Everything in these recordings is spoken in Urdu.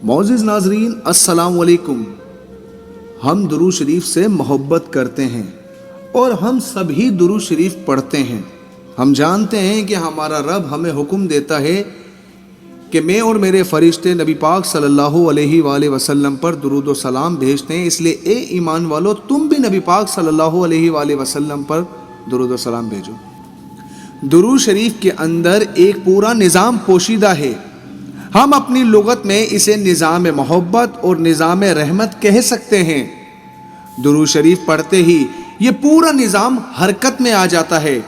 معزز ناظرین السلام علیکم۔ ہم درود شریف سے محبت کرتے ہیں اور ہم سبھی درود شریف پڑھتے ہیں۔ ہم جانتے ہیں کہ ہمارا رب ہمیں حکم دیتا ہے کہ میں اور میرے فرشتے نبی پاک صلی اللہ علیہ وآلہ وسلم پر درود و سلام بھیجتے ہیں، اس لیے اے ایمان والو تم بھی نبی پاک صلی اللہ علیہ وآلہ وسلم پر درود و سلام بھیجو۔ درود شریف کے اندر ایک پورا نظام پوشیدہ ہے۔ ہم اپنی لغت میں اسے نظام محبت اور نظام رحمت کہہ سکتے ہیں۔ درود شریف پڑھتے ہی یہ پورا نظام حرکت میں آ جاتا ہے۔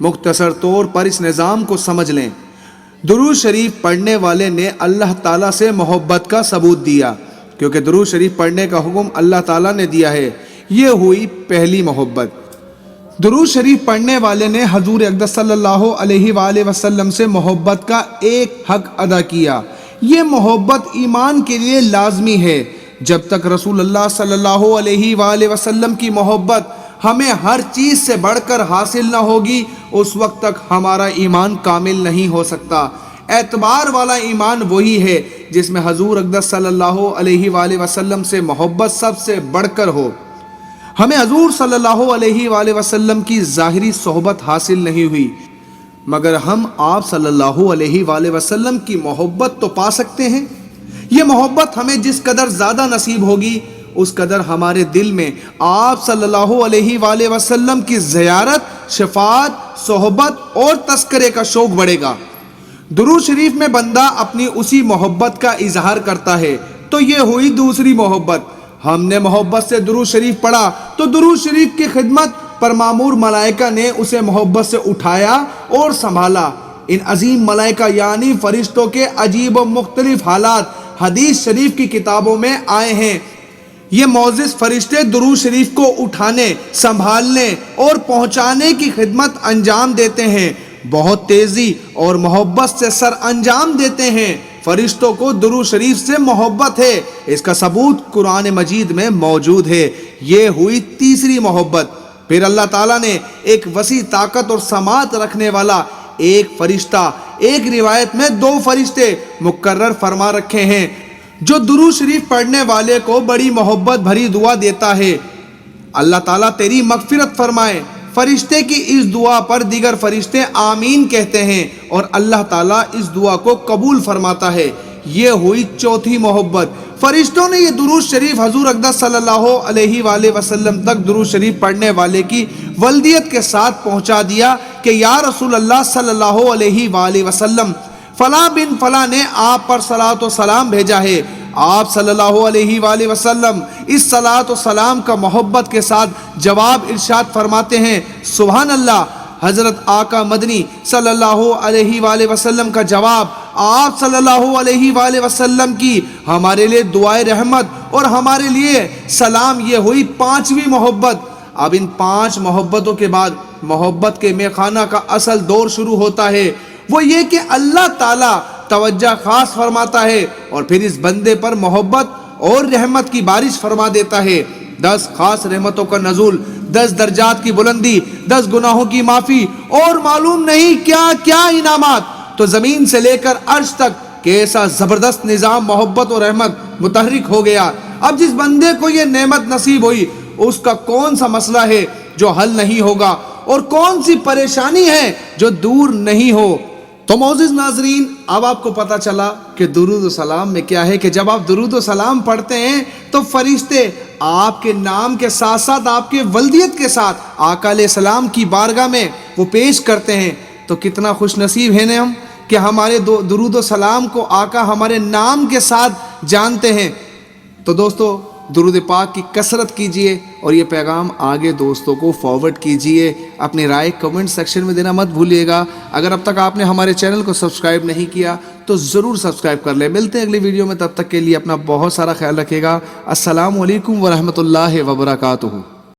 مختصر طور پر اس نظام کو سمجھ لیں۔ درود شریف پڑھنے والے نے اللہ تعالیٰ سے محبت کا ثبوت دیا، کیونکہ درود شریف پڑھنے کا حکم اللہ تعالیٰ نے دیا ہے۔ یہ ہوئی پہلی محبت۔ درود شریف پڑھنے والے نے حضور اقدس صلی اللہ علیہ وآلہ وسلم سے محبت کا ایک حق ادا کیا۔ یہ محبت ایمان کے لیے لازمی ہے۔ جب تک رسول اللہ صلی اللہ علیہ وآلہ وسلم کی محبت ہمیں ہر چیز سے بڑھ کر حاصل نہ ہوگی، اس وقت تک ہمارا ایمان کامل نہیں ہو سکتا۔ اعتبار والا ایمان وہی ہے جس میں حضور اقدس صلی اللہ علیہ وآلہ وسلم سے محبت سب سے بڑھ کر ہو۔ ہمیں حضور صلی اللہ علیہ وآلہ وسلم کی ظاہری صحبت حاصل نہیں ہوئی، مگر ہم آپ صلی اللہ علیہ وآلہ وسلم کی محبت تو پا سکتے ہیں۔ یہ محبت ہمیں جس قدر زیادہ نصیب ہوگی، اس قدر ہمارے دل میں آپ صلی اللہ علیہ وآلہ وسلم کی زیارت، شفاعت، صحبت اور تذکرے کا شوق بڑھے گا۔ درود شریف میں بندہ اپنی اسی محبت کا اظہار کرتا ہے، تو یہ ہوئی دوسری محبت۔ ہم نے محبت سے درود شریف پڑھا تو درود شریف کی خدمت پر مامور ملائکہ نے اسے محبت سے اٹھایا اور سنبھالا۔ ان عظیم ملائکہ یعنی فرشتوں کے عجیب و مختلف حالات حدیث شریف کی کتابوں میں آئے ہیں۔ یہ معزز فرشتے درود شریف کو اٹھانے، سنبھالنے اور پہنچانے کی خدمت انجام دیتے ہیں۔ بہت تیزی اور محبت سے سر انجام دیتے ہیں۔ فرشتوں کو درود شریف سے محبت ہے، اس کا ثبوت قرآن مجید میں موجود ہے۔ یہ ہوئی تیسری محبت۔ پھر اللہ تعالیٰ نے ایک وسیع طاقت اور سماعت رکھنے والا ایک فرشتہ، ایک روایت میں 2 فرشتے مقرر فرما رکھے ہیں جو درود شریف پڑھنے والے کو بڑی محبت بھری دعا دیتا ہے۔ اللہ تعالیٰ تیری مغفرت فرمائے۔ فرشتے کی اس دعا پر دیگر فرشتے آمین کہتے ہیں اور اللہ تعالیٰ اس دعا کو قبول فرماتا ہے۔ یہ ہوئی چوتھی محبت۔ فرشتوں نے یہ درود شریف حضور اقدس صلی اللہ علیہ وآلہ وسلم تک درود شریف پڑھنے والے کی ولدیت کے ساتھ پہنچا دیا کہ یا رسول اللہ صلی اللہ علیہ وآلہ وسلم، فلاں بن فلاں نے آپ پر صلاۃ و سلام بھیجا ہے۔ آپ صلی اللہ علیہ وآلہ وسلم اس صلاۃ و سلام کا محبت کے ساتھ جواب ارشاد فرماتے ہیں، سبحان اللہ۔ حضرت آقا مدنی صلی اللہ علیہ وآلہ وسلم کا جواب آپ صلی اللہ علیہ وآلہ وسلم کی ہمارے لیے دعائے رحمت اور ہمارے لیے سلام۔ یہ ہوئی 5ویں محبت۔ اب ان 5 محبتوں کے بعد محبت کے میخانہ کا اصل دور شروع ہوتا ہے، وہ یہ کہ اللہ تعالیٰ توجہ خاص فرماتا ہے اور پھر اس بندے پر محبت اور رحمت کی بارش فرما دیتا ہے۔ 10 خاص رحمتوں کا نزول، 10 درجات کی بلندی، 10 گناہوں کی معافی اور معلوم نہیں کیا کیا انعامات۔ تو زمین سے لے کر عرش تک کیسا زبردست نظام محبت اور رحمت متحرک ہو گیا۔ اب جس بندے کو یہ نعمت نصیب ہوئی، اس کا کون سا مسئلہ ہے جو حل نہیں ہوگا اور کون سی پریشانی ہے جو دور نہیں ہو۔ تو معزز ناظرین، اب آپ کو پتا چلا کہ درود و سلام میں کیا ہے کہ جب آپ درود و سلام پڑھتے ہیں تو فرشتے آپ کے نام کے ساتھ ساتھ آپ کے ولدیت کے ساتھ آقا علیہ السلام کی بارگاہ میں وہ پیش کرتے ہیں۔ تو کتنا خوش نصیب ہیں ہم کہ ہمارے درود و سلام کو آقا ہمارے نام کے ساتھ جانتے ہیں۔ تو دوستو، درود پاک کی کثرت کیجئے اور یہ پیغام آگے دوستوں کو فارورڈ کیجئے۔ اپنی رائے کمنٹ سیکشن میں دینا مت بھولیے گا۔ اگر اب تک آپ نے ہمارے چینل کو سبسکرائب نہیں کیا تو ضرور سبسکرائب کر لیں۔ ملتے ہیں اگلی ویڈیو میں، تب تک کے لیے اپنا بہت سارا خیال رکھیے گا۔ السلام علیکم ورحمۃ اللہ وبرکاتہ۔